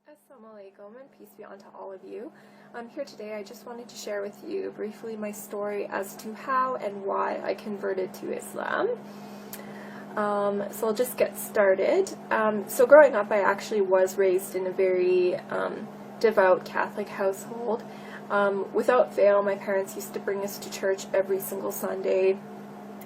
Assalamu alaikum and peace be unto all of you. Here today I just wanted to share with you briefly my story as to how and why I converted to Islam. So I'll just get started. So growing up I actually was raised in a very devout Catholic household. Without fail, my parents used to bring us to church every single Sunday.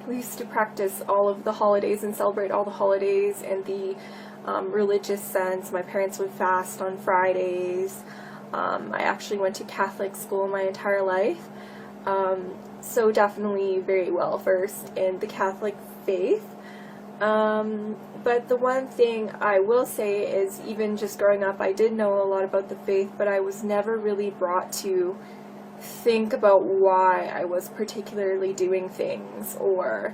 We used to practice all of the holidays and celebrate all the holidays in the religious sense. My parents would fast on Fridays. I actually went to Catholic school my entire life, so definitely very well versed in the Catholic faith. But the one thing I will say is, even just growing up, I did know a lot about the faith, but I was never really brought to think about why I was particularly doing things, or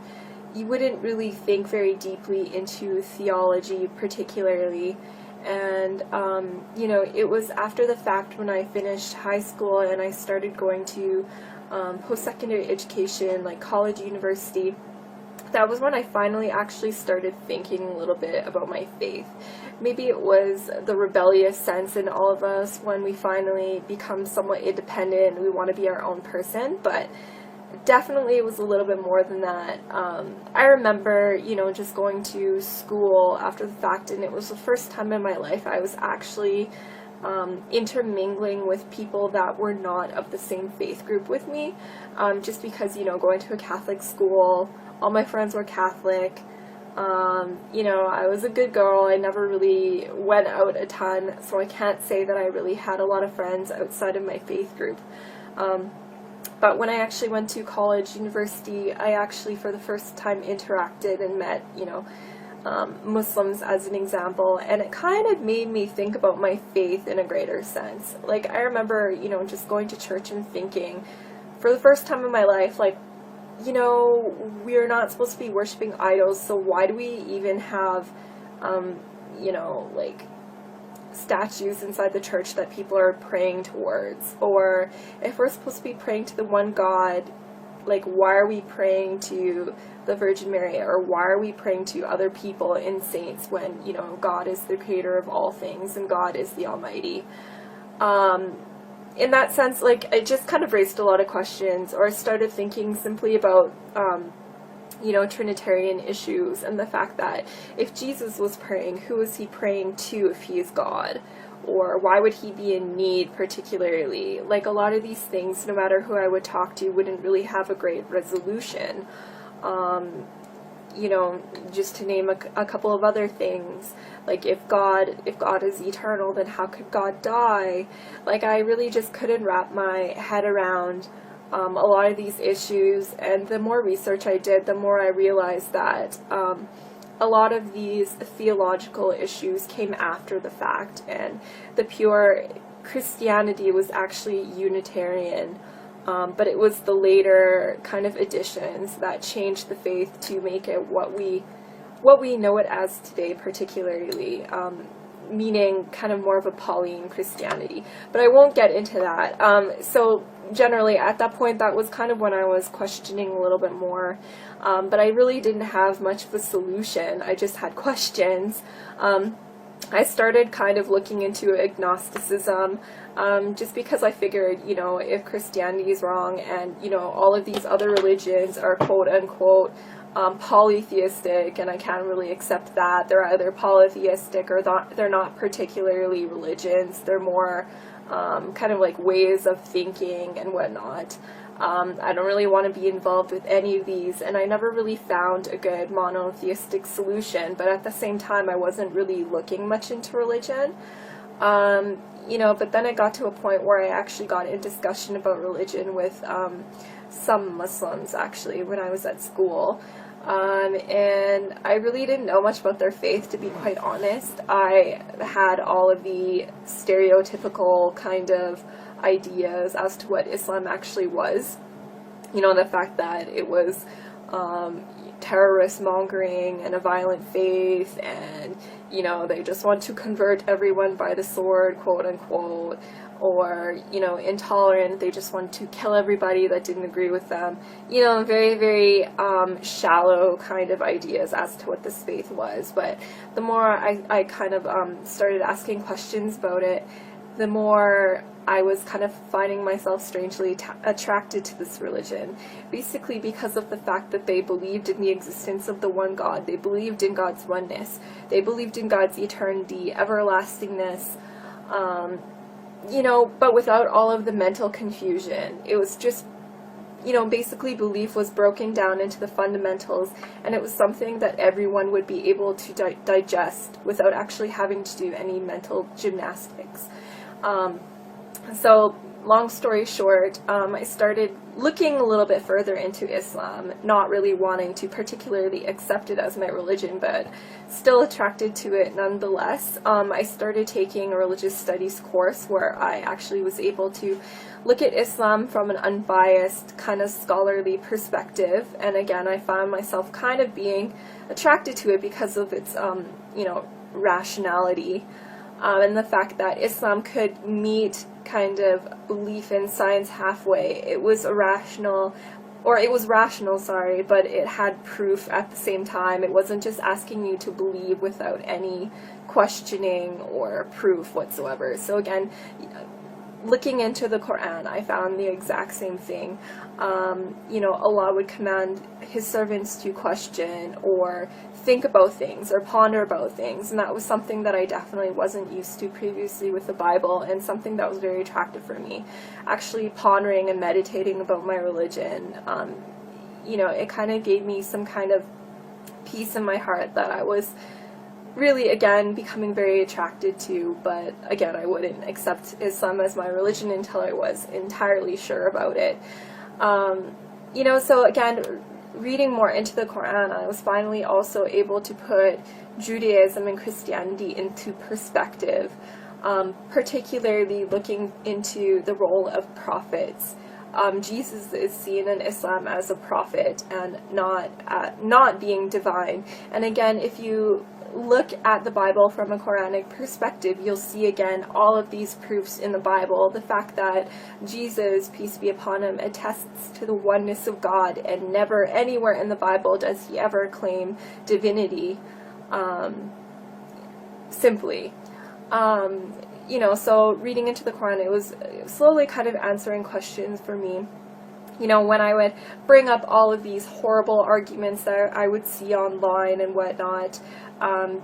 you wouldn't really think very deeply into theology particularly. And it was after the fact, when I finished high school and I started going to post-secondary education, like college, university, that was when I finally actually started thinking a little bit about my faith. Maybe it was the rebellious sense in all of us when we finally become somewhat independent and we want to be our own person, but definitely it was a little bit more than that. I remember, just going to school after the fact, and it was the first time in my life I was actually intermingling with people that were not of the same faith group with me, just because, going to a Catholic school, all my friends were Catholic. I was a good girl. I never really went out a ton, so I can't say that I really had a lot of friends outside of my faith group. But when I actually went to college, university, I actually for the first time interacted and met, Muslims as an example, and it kind of made me think about my faith in a greater sense. Like, I remember, just going to church and thinking, for the first time in my life, like, we're not supposed to be worshiping idols, so why do we even have, statues inside the church that people are praying towards? Or if we're supposed to be praying to the one God, like, why are we praying to the Virgin Mary, or why are we praying to other people and saints when, God is the creator of all things and God is the Almighty? In that sense, it just kind of raised a lot of questions, or I started thinking simply about Trinitarian issues, and the fact that if Jesus was praying, who was he praying to if he is God? Or why would he be in need particularly? Like, a lot of these things, no matter who I would talk to, wouldn't really have a great resolution. Just to name a couple of other things, like if God is eternal, then how could God die? Like, I really just couldn't wrap my head around a lot of these issues, and the more research I did, the more I realized that a lot of these theological issues came after the fact, and the pure Christianity was actually Unitarian, but it was the later kind of additions that changed the faith to make it what we know it as today, particularly, meaning kind of more of a Pauline Christianity. But I won't get into that. So generally at that point, that was kind of when I was questioning a little bit more, but I really didn't have much of a solution. I just had questions. I started kind of looking into agnosticism, just because I figured, if Christianity is wrong and, all of these other religions are quote-unquote polytheistic, and I can't really accept that. They're either polytheistic or they're not particularly religions. They're more kind of like ways of thinking and whatnot. I don't really want to be involved with any of these, and I never really found a good monotheistic solution, but at the same time I wasn't really looking much into religion. But then it got to a point where I actually got in discussion about religion with some Muslims, actually, when I was at school. And I really didn't know much about their faith, to be quite honest. I had all of the stereotypical kind of ideas as to what Islam actually was. The fact that it was terrorist mongering and a violent faith, and you know, they just want to convert everyone by the sword, quote unquote, or, you know, intolerant, they just want to kill everybody that didn't agree with them. You know, very, very shallow kind of ideas as to what this faith was. But the more I kind of started asking questions about it, the more I was kind of finding myself strangely attracted to this religion, basically because of the fact that they believed in the existence of the one God. They believed in God's oneness. They believed in God's eternity, everlastingness, you know, but without all of the mental confusion. It was just, you know, basically belief was broken down into the fundamentals, and it was something that everyone would be able to digest without actually having to do any mental gymnastics. So long story short, I started looking a little bit further into Islam, not really wanting to particularly accept it as my religion, but still attracted to it nonetheless. I started taking a religious studies course where I actually was able to look at Islam from an unbiased, kind of scholarly perspective, and again, I found myself kind of being attracted to it because of its, you know, rationality. And the fact that Islam could meet kind of belief in science halfway. It was rational, sorry, but it had proof at the same time. It wasn't just asking you to believe without any questioning or proof whatsoever. So again, looking into the Quran, I found the exact same thing. You know, Allah would command His servants to question or think about things or ponder about things, and that was something that I definitely wasn't used to previously with the Bible, and something that was very attractive for me. Actually pondering and meditating about my religion, you know, it kind of gave me some kind of peace in my heart that I was really, again, becoming very attracted to, but again, I wouldn't accept Islam as my religion until I was entirely sure about it. You know, so again, reading more into the Quran, I was finally also able to put Judaism and Christianity into perspective, particularly looking into the role of prophets. Jesus is seen in Islam as a prophet and not being divine. And again, if you look at the Bible from a Quranic perspective, you'll see again all of these proofs in the Bible. The fact that Jesus, peace be upon him, attests to the oneness of God, and never anywhere in the Bible does he ever claim divinity, simply. You know, so reading into the Quran, it was slowly kind of answering questions for me. You know, when I would bring up all of these horrible arguments that I would see online and whatnot,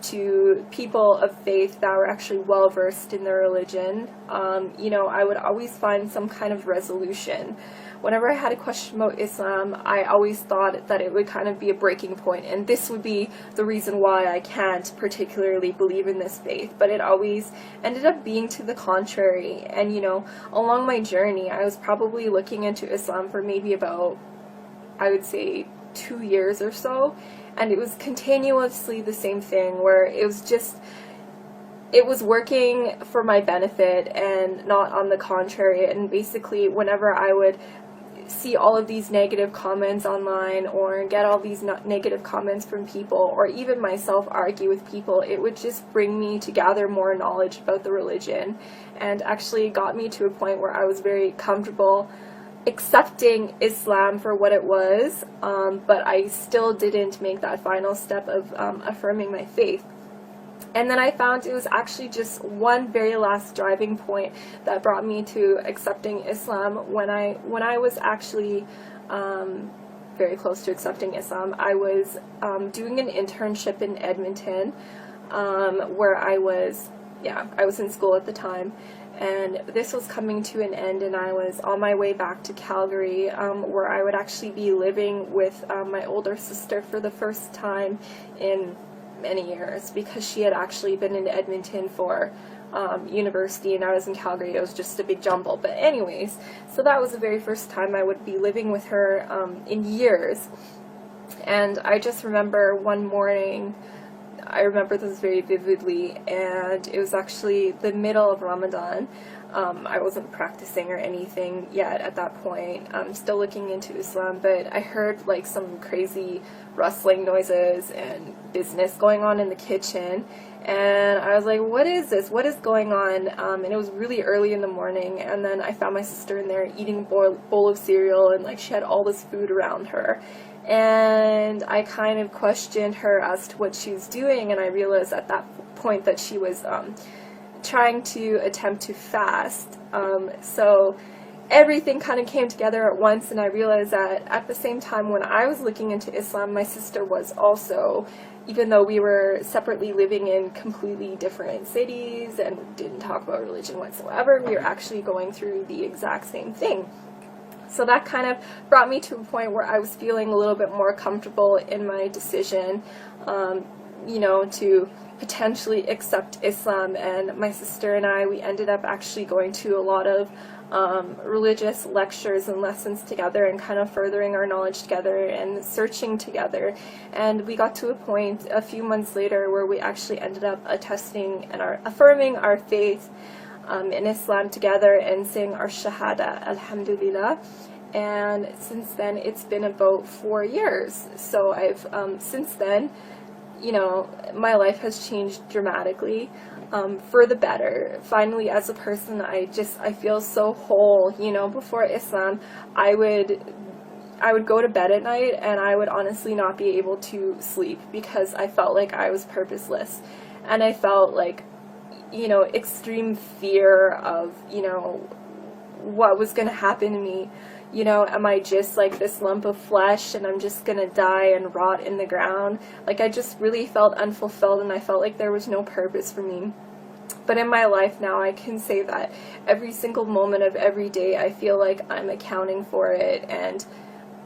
to people of faith that were actually well versed in their religion, you know, I would always find some kind of resolution. Whenever I had a question about Islam, I always thought that it would kind of be a breaking point, and this would be the reason why I can't particularly believe in this faith, but it always ended up being to the contrary. And you know, along my journey, I was probably looking into Islam for maybe about, I would say, 2 years or so, and it was continuously the same thing, where it was working for my benefit and not on the contrary. And basically, whenever I would see all of these negative comments online or get all these negative comments from people, or even myself argue with people, it would just bring me to gather more knowledge about the religion, and actually got me to a point where I was very comfortable accepting Islam for what it was, but I still didn't make that final step of affirming my faith. And then I found it was actually just one very last driving point that brought me to accepting Islam. When I was actually very close to accepting Islam, I was doing an internship in Edmonton, where I was in school at the time, and this was coming to an end, and I was on my way back to Calgary, where I would actually be living with my older sister for the first time in many years, because she had actually been in Edmonton for university and I was in Calgary. It was just a big jumble. But anyways, so that was the very first time I would be living with her in years. And I just remember one morning I remember this very vividly, and it was actually the middle of Ramadan. I wasn't practicing or anything yet at that point. I'm still looking into Islam, but I heard like some crazy rustling noises and business going on in the kitchen, and I was like, what is this? What is going on? And it was really early in the morning, and then I found my sister in there eating a bowl of cereal, and like she had all this food around her. And I kind of questioned her as to what she was doing, and I realized at that point that she was trying to attempt to fast. So everything kind of came together at once, and I realized that at the same time when I was looking into Islam, my sister was also, even though we were separately living in completely different cities and didn't talk about religion whatsoever, we were actually going through the exact same thing. So that kind of brought me to a point where I was feeling a little bit more comfortable in my decision, you know, to potentially accept Islam. And my sister and I, we ended up actually going to a lot of religious lectures and lessons together, and kind of furthering our knowledge together and searching together. And we got to a point a few months later where we actually ended up attesting and affirming our faith in Islam together and saying our Shahada, Alhamdulillah. And since then, it's been about 4 years. So I've, since then, you know, my life has changed dramatically, for the better. Finally, as a person, I feel so whole. You know, before Islam, I would go to bed at night and I would honestly not be able to sleep because I felt like I was purposeless, and I felt like, you know, extreme fear of, you know, what was going to happen to me. You know, am I just like this lump of flesh and I'm just going to die and rot in the ground? Like, I just really felt unfulfilled, and I felt like there was no purpose for me. But in my life now, I can say that every single moment of every day, I feel like I'm accounting for it, and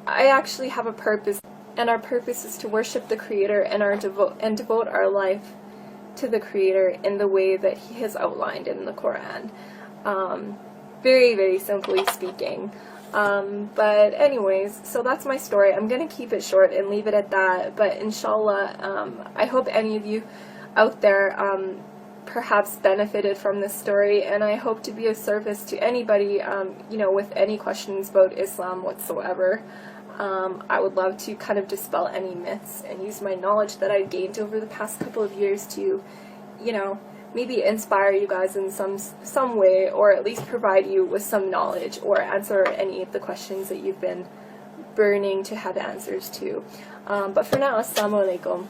I actually have a purpose, and our purpose is to worship the Creator and devote our life to the Creator in the way that He has outlined in the Quran. Very, very simply speaking. But anyways, so that's my story. I'm going to keep it short and leave it at that, but inshallah, I hope any of you out there perhaps benefited from this story, and I hope to be of service to anybody, you know, with any questions about Islam whatsoever. I would love to kind of dispel any myths and use my knowledge that I've gained over the past couple of years to, you know, maybe inspire you guys in some way, or at least provide you with some knowledge, or answer any of the questions that you've been burning to have answers to. But for now, assalamu alaikum.